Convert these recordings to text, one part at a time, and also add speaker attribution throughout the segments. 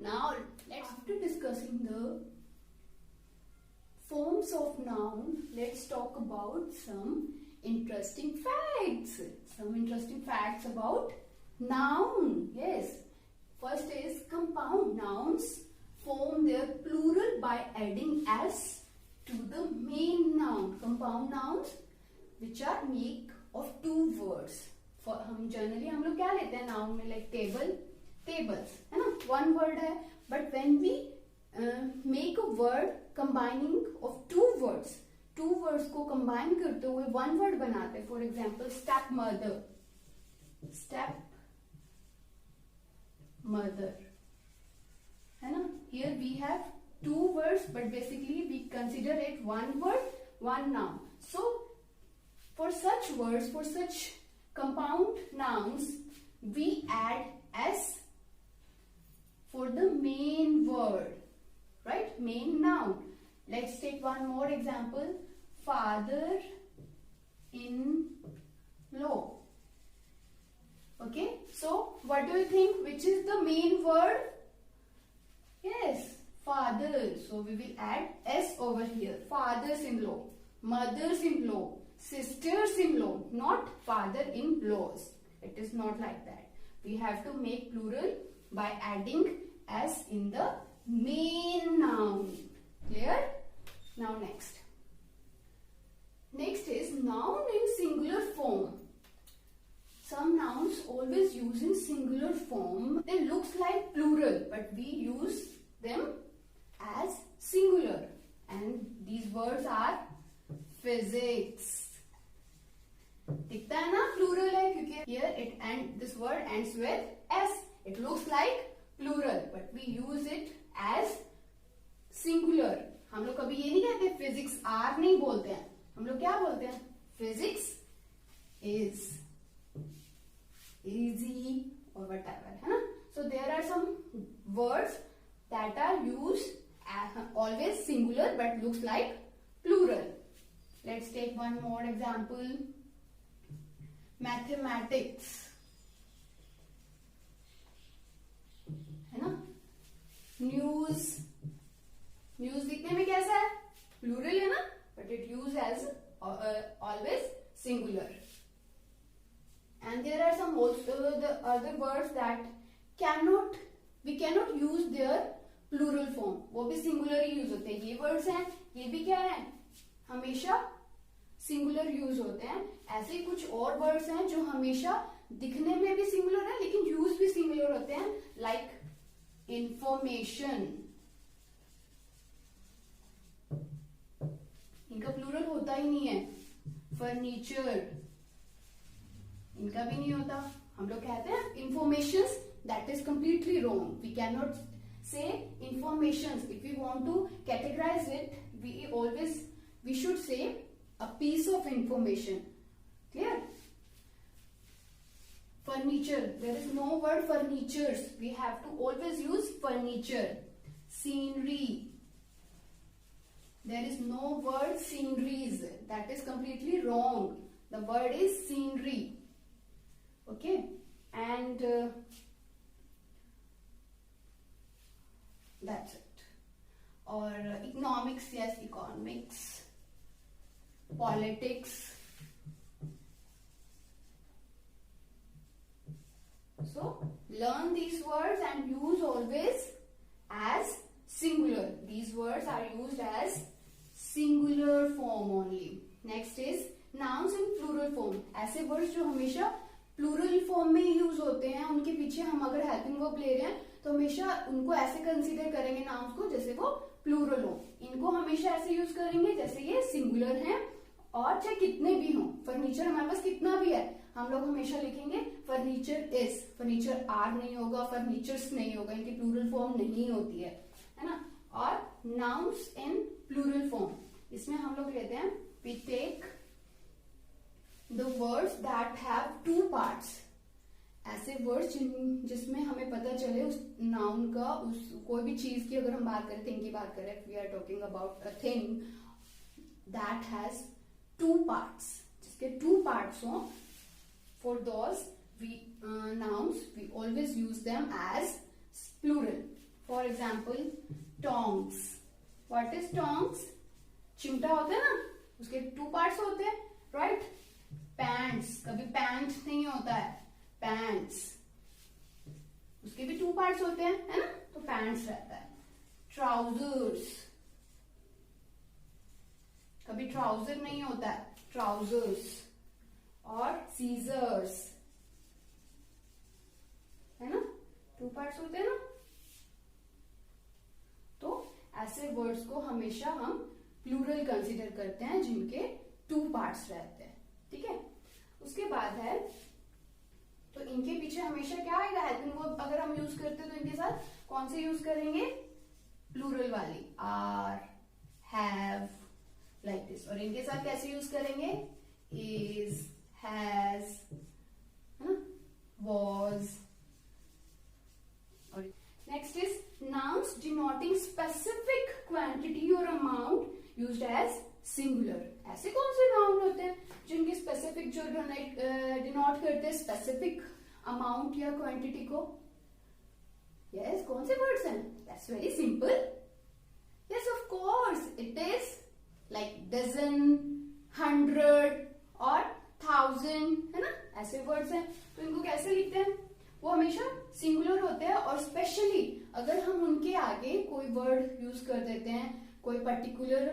Speaker 1: Now, after discussing the forms of noun, let's talk about some interesting facts. Some interesting facts about noun. Yes. First is compound nouns form their plural by adding s to the main noun. Compound nouns which are made of two words. For हम generally हम लोग क्या लेते हैं noun में, like table, tables, है ना, one word है. But when we make a word combining of two words को combine करते हुए one word बनाते हैं. For example, step mother, है ना. Here we have two words, but basically we consider it one word, one noun. So for such words, for such compound nouns, we add s for the main word, right? Main noun. Let's take one more example. Father-in-law. Okay, so what do you think? Which is the main word? Yes, father. So we will add s over here. Fathers-in-law, mothers-in-law, sisters-in-law, not father-in-laws. It is not like that. We have to make plural by adding s in the main noun. Clear? Now next. Next is noun in singular form. Some nouns always use in singular form. They looks like plural, but we use them as singular. And these words are physics. दिखता है ना plural है, क्योंकि here it and this word ends with s. It looks like plural, but we use it as singular. हम लोग कभी ये नहीं कहते physics are नहीं बोलते हैं. हम लोग क्या बोलते हैं? Physics is easy or whatever, है ना. So there are some words that are used as always singular but looks like plural. Let's take one more example. Mathematics, है ना. News दिखने में कैसा है? Plural है ना, but it used as always singular. And there are some also the other words that we cannot use their plural form. वो भी singular ही use होते हैं. ये words हैं, ये भी क्या है? हमेशा singular use होते हैं. ऐसे ही कुछ और words हैं जो हमेशा दिखने में भी singular है, लेकिन use भी singular होते हैं. Like information. इनका plural होता ही नहीं है. Furniture. इनका भी नहीं होता. हम लोग कहते हैं informations. That is completely wrong. We cannot say informations. If we want to categorize it, we should say a piece of information. Clear? Furniture. There is no word furnitures. We have to always use furniture. Scenery. There is no word sceneries. That is completely wrong. The word is scenery. Okay? And that's it. Or economics, yes, economics. Politics. So, learn these words and use always as singular. These words are used as singular form only. Next is nouns in plural form. ऐसे words जो हमेशा plural form में use होते हैं, उनके पीछे हम अगर helping verb ले रहे हैं तो हमेशा उनको ऐसे कंसीडर करेंगे nouns को जैसे वो plural हो. इनको हमेशा ऐसे यूज करेंगे जैसे ये singular हैं, और चाहे कितने भी हों. फर्नीचर हमारे पास कितना भी है, हम लोग हमेशा लिखेंगे फर्नीचर इज. फर्नीचर आर नहीं होगा, फर्नीचर्स नहीं होगा, इनकी प्लूरल फॉर्म नहीं होती है ना. और नाउन्स इन प्लूरल फॉर्म, इसमें हम लोग लेते हैं we take the words that have two parts. ऐसे वर्ड्स जिसमें हमें पता चले उस नाउन का, उस कोई भी चीज की अगर हम बात करें, थिंग की बात करें, we are talking about a thing that has two parts, जिसके टू पार्ट्स हों. For those nouns we always use them as plural. For for example tongs. What is tongs? चिमटा होता है ना, उसके 2 पार्ट्स होते हैं, राइट? पैंट्स, कभी पैंट नहीं होता है, पैंट्स, उसके भी 2 पार्ट्स होते हैं, है ना, तो पैंट्स रहता है. ट्राउजर्स, कभी ट्राउजर नहीं होता है, ट्राउजर्स. और सीजर्स, है ना, 2 पार्ट्स होते हैं ना. तो ऐसे वर्ड्स को हमेशा हम प्लूरल कंसीडर करते हैं जिनके 2 पार्ट्स रहते हैं. ठीक है. उसके बाद है, तो इनके पीछे हमेशा क्या आएगा? हेल्पिंग वर्ब अगर हम यूज करते हैं तो इनके साथ कौन से यूज करेंगे? प्लूरल वाली, आर, हैव, लाइक दिस. और इनके साथ कैसे यूज करेंगे? इज, हैज, है ना, वॉज. और next is nouns denoting specific quantity or amount used as singular. ऐसे कौन से नाउन होते हैं जिनकी स्पेसिफिक, जो डिनोट करते हैं स्पेसिफिक अमाउंट या क्वांटिटी को? यस, कौन से वर्ड्स हैं? That's very simple. Yes, of course it is like dozen, 100 और 1000, है ना, ऐसे वर्ड्स हैं. तो इनको कैसे लिखते हैं? वो हमेशा सिंगुलर होते हैं. और स्पेशली अगर हम उनके आगे कोई वर्ड यूज कर देते हैं, कोई पर्टिकुलर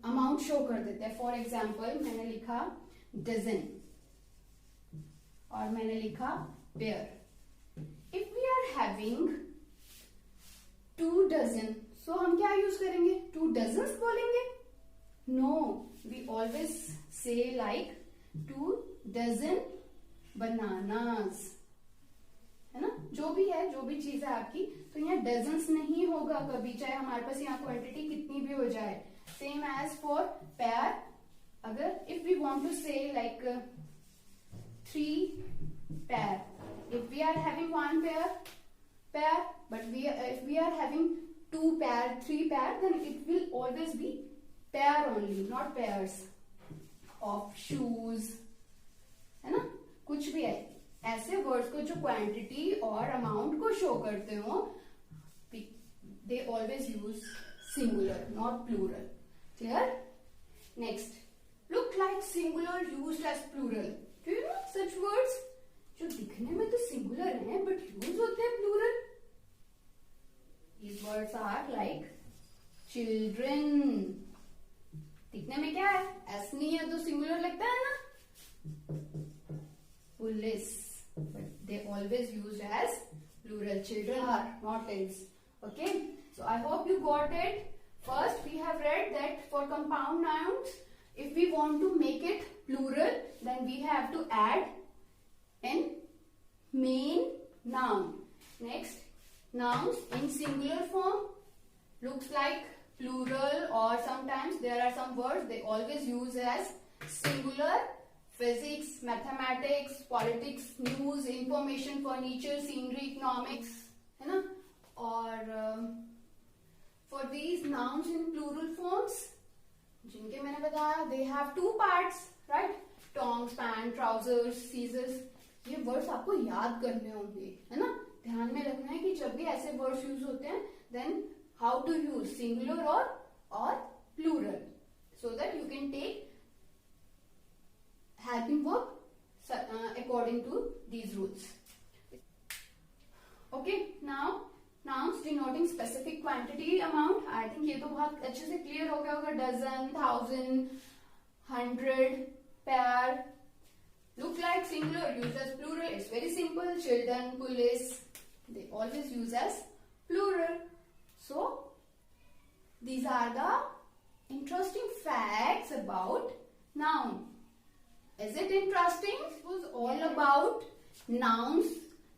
Speaker 1: अमाउंट शो कर देते हैं. फॉर एग्जाम्पल मैंने लिखा डजन और मैंने लिखा pair. If we are having 2 dozen, so हम क्या यूज करेंगे? 2 डजन्स बोलेंगे? No, we always say like 2 dozen bananas, है ना. जो भी है, जो भी चीज है आपकी, तो यहाँ डजन्स नहीं होगा कभी, चाहे हमारे पास यहाँ क्वांटिटी कितनी भी हो जाए. Same as for pair. अगर if we want to say like 3 pair, if we are having 1 pair, but if we are having 2 pair, 3 pair, then it will always be pair only, not pairs of shoes, है ना. कुछ भी है, ऐसे words को जो quantity और amount को शो करते हो, they always use singular, not plural. Clear? Next, look like singular used as plural. Do you know such words जो दिखने में तो सिंगुलर हैं बट यूज होते हैं plural? These words are like children. दिखने में क्या है? एस नहीं है तो सिंगुलर लगता है ना. Police, but they always used as plural. Children are, not is. Okay, so I hope you got it. First, we have read that for compound nouns, if we want to make it plural, then we have to add an main noun. Next, nouns in singular form looks like plural, or sometimes there are some words they always use as singular. Physics, mathematics, politics, news, information, furniture, scenery, economics, है ना. और for these nouns in plural forms, जिनके मैंने बताया, they have 2 parts, right? Tongs, pants, trousers, scissors. ये words आपको याद करने होंगे, है ना. ध्यान में रखना है कि जब भी ऐसे वर्ड्स यूज होते हैं, then how to use singular or plural, so that you can take helping verb according to these rules. Okay, now nouns denoting specific quantity, amount. I think ये तो बहुत अच्छे से clear हो गया होगा. Dozen, 1000, 100, pair. Look like singular, use as plural. It's very simple. Children, police, they always use as plural. So these are the interesting facts about noun. Is it interesting? It was all about nouns.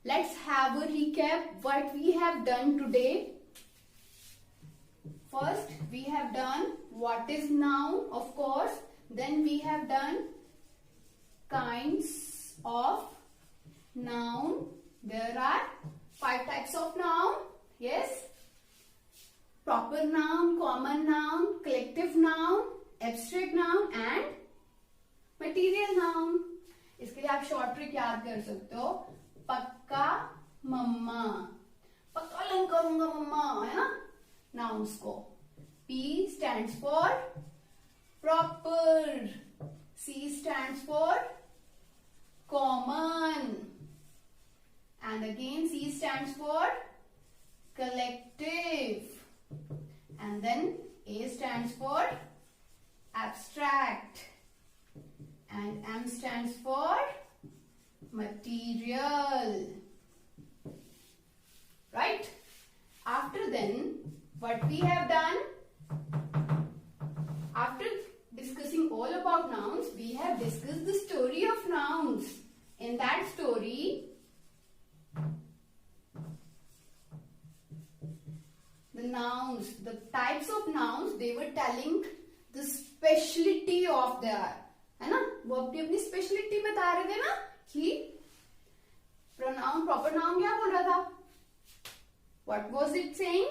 Speaker 1: Let's have a recap what we have done today. First, we have done what is noun, of course. Then we have done kinds of noun. There are 5 types of noun. Yes. Proper noun, common noun, collective noun, abstract noun and material noun. इसके लिए आप short trick याद कर सकते हो. पक्का मम्मा, पकलन करूंगा मम्मा, है ना, nouns को. P stands for proper, C stands for common, and again C stands for collective, and then A stands for abstract, and M stands for material. Right? After then, what we have done, after discussing all about nouns, we have discussed the story of nouns. In that story, the nouns, the types of nouns, they were telling the speciality of their, है ना, वो अपनी speciality बता रहे थे ना कि pronoun, proper noun क्या बोल रहा था? What was it saying?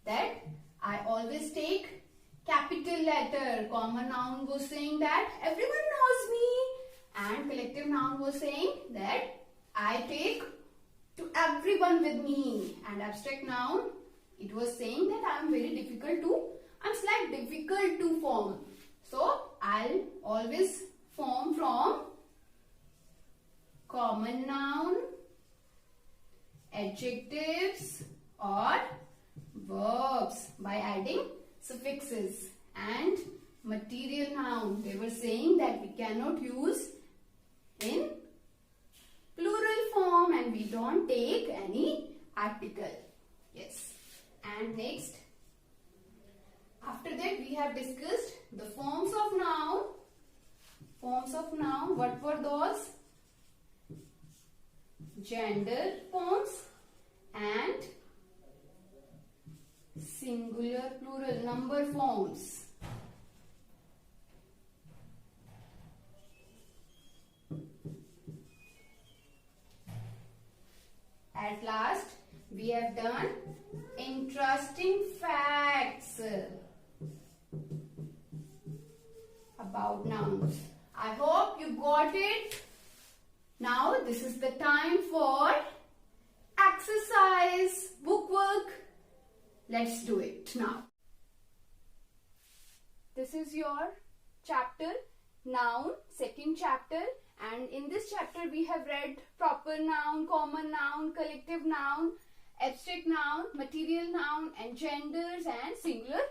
Speaker 1: That I always take capital letter. Common noun was saying that everyone knows me, and collective noun was saying that I take to everyone with me, and abstract noun, it was saying that I'm slightly difficult to form. So I'll always form from common noun, adjectives or verbs by adding suffixes. And material noun, they were saying that we cannot use in plural form and we don't take any article. Yes. And next, after that we have discussed the forms of noun. Forms of noun, what were those? Gender forms and singular, plural, number forms. At last, we have done interesting facts about nouns. I hope you got it. Now, this is the time for exercise, bookwork. Let's do it now. This is your chapter, noun, second chapter. And in this chapter, we have read proper noun, common noun, collective noun, abstract noun, material noun, and genders and singular,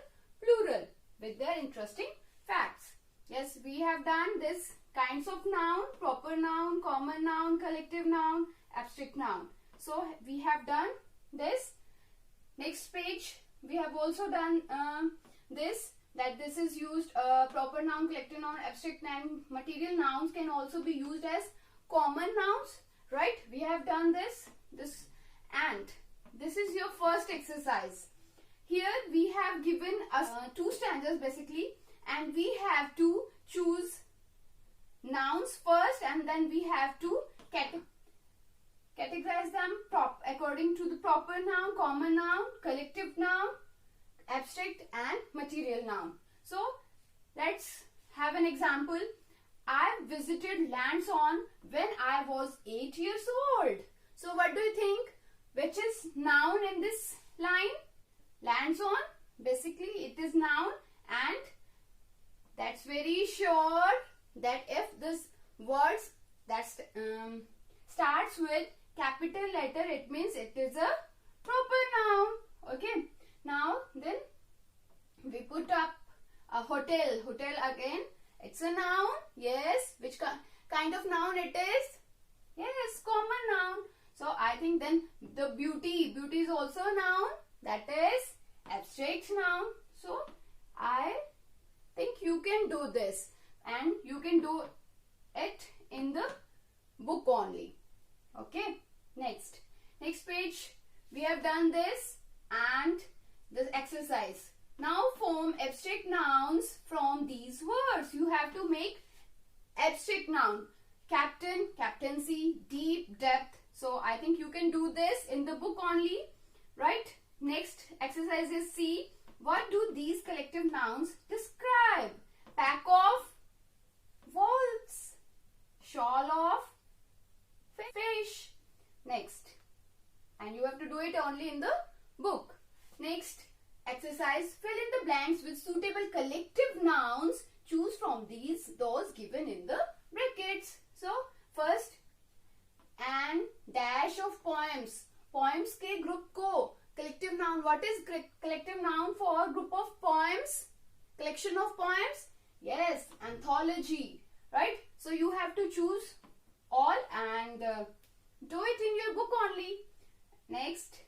Speaker 1: plural with their interesting facts. Yes, we have done this kinds of noun, proper noun, common noun, collective noun, abstract noun. So we have done this. Next page, we have also done this. That this is used, proper noun, collective noun, abstract noun, material nouns can also be used as common nouns, right? We have done this, and this is your first exercise. Here we have given us two stanzas basically, and we have to choose nouns first, and then we have to categorize them according to the proper noun, common noun, collective noun, abstract and material noun. So let's have an example. I visited lands on when I was 8 years old. So what do you think? Which is noun in this line? Lands on, basically it is noun, and that's very sure that if this words that starts with capital letter, it means it is a proper noun. Okay. Now then we put up a hotel. Hotel again, it's a noun. Yes. Which kind of noun it is? Yes, common noun. So I think then the beauty is also a noun. That is abstract noun. So I think you can do this, and you can do it in the book only. Okay. Next page, we have done this and this exercise. Now form abstract nouns from these words. You have to make abstract noun. Captain, captaincy, deep, depth. So I think you can do this in the book only, right? Next exercise is C. What do these collective nouns describe? Pack of wolves, shawl of fish. Next, and you have to do it only Next exercise, fill in the blanks with suitable collective nouns. Choose from those given in the brackets. So first, and dash of poems. Poems के group को collective noun. What is collective noun for group of poems? Collection of poems? Yes, anthology. Right? So you have to choose all and do it in your book only. Next,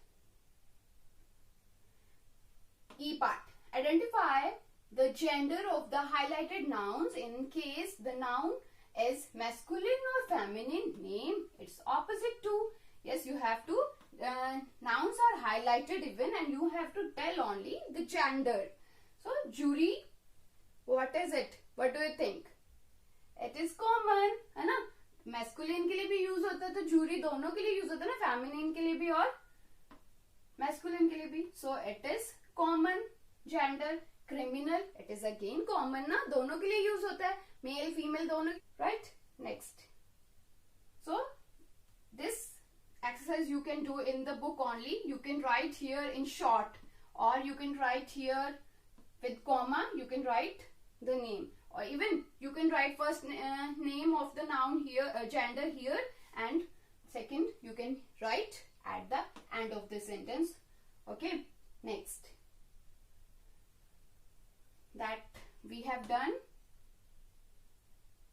Speaker 1: E part. Identify the gender of the highlighted nouns in case the noun is masculine or feminine. Name its opposite to. Yes, you have to. Nouns are highlighted even, and you have to tell only the gender. So, jury, what is it? What do you think? It is common, है ना? Masculine के लिए भी use होता है, तो jury दोनों के लिए use होता है ना? Feminine के लिए भी और masculine के लिए भी. So, it is common. Gender. Criminal, it is again common ना? दोनों के लिए use होता है. Male, female दोनों. Right? Next. So, this exercise you can do in the book only. You can write here in short, or you can write here with comma. You can write the name, or even you can write first name of the noun here, gender here, and second you can write at the end of the sentence. Okay. Next, that we have done.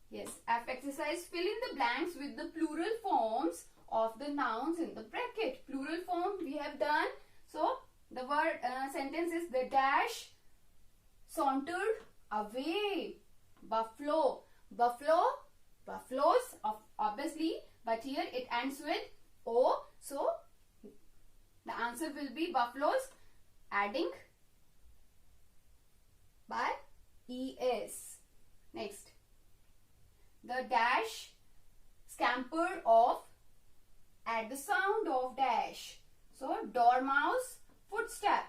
Speaker 1: Yes, F exercise, fill in the blanks with the plural forms of the nouns in the bracket. Plural form we have done. So the word sentence is the dash sauntered away. Buffalo. Buffalo. Buffaloes, obviously, but here it ends with O. So the answer will be buffaloes, adding by ES. Next, the dash scampered off at the sound of dash. So dormouse, footstep.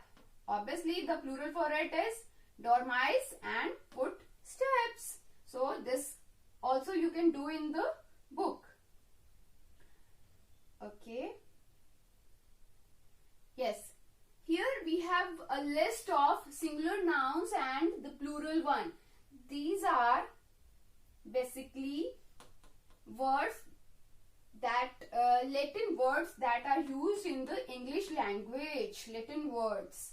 Speaker 1: Obviously the plural for it is dormice and footsteps. So this also you can do in the book. Okay. Yes. Here we have a list of singular nouns and the plural one. These are basically words that Latin words that are used in the English language. Latin words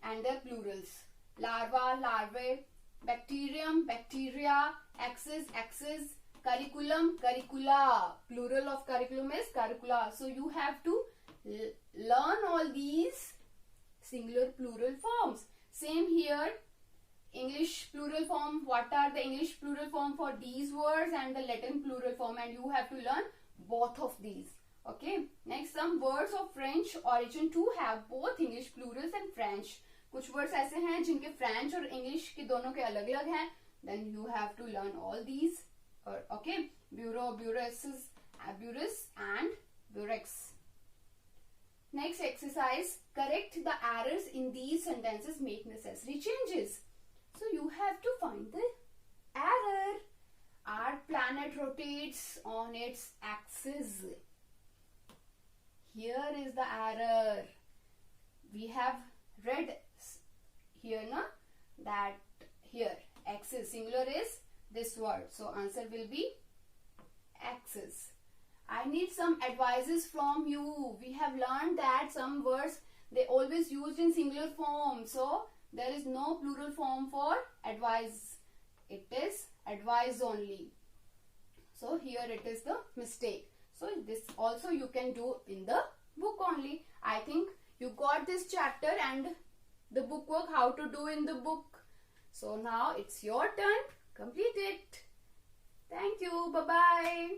Speaker 1: and their plurals. Larva, larvae, bacterium, bacteria, axis, axis, curriculum, curricula. Plural of curriculum is curricula. So you have to learn all these singular plural forms. Same here, English plural form. What are the English plural form for these words and the Latin plural form, and you have to learn both of these. Okay. Next, some words of French origin too have both English plurals and French. कुछ words ऐसे हैं जिनके French और English के दोनों के अलग अलग हैं. Then you have to learn all these. Okay. Bureau, bureauses, bureaus and burex. Next exercise, correct the errors in these sentences, make necessary changes. So you have to find the error. Our planet rotates on its axis. Here is the error. We have read here, na, that here axis singular is this word. So answer will be axis. I need some advices from you. We have learned that some words they always used in singular form. So there is no plural form for advise. It is advise only. So here it is the mistake. So this also you can do in the book only. I think you got this chapter and the book work how to do in the book. So now it's your turn. Complete it. Thank you. Bye-bye.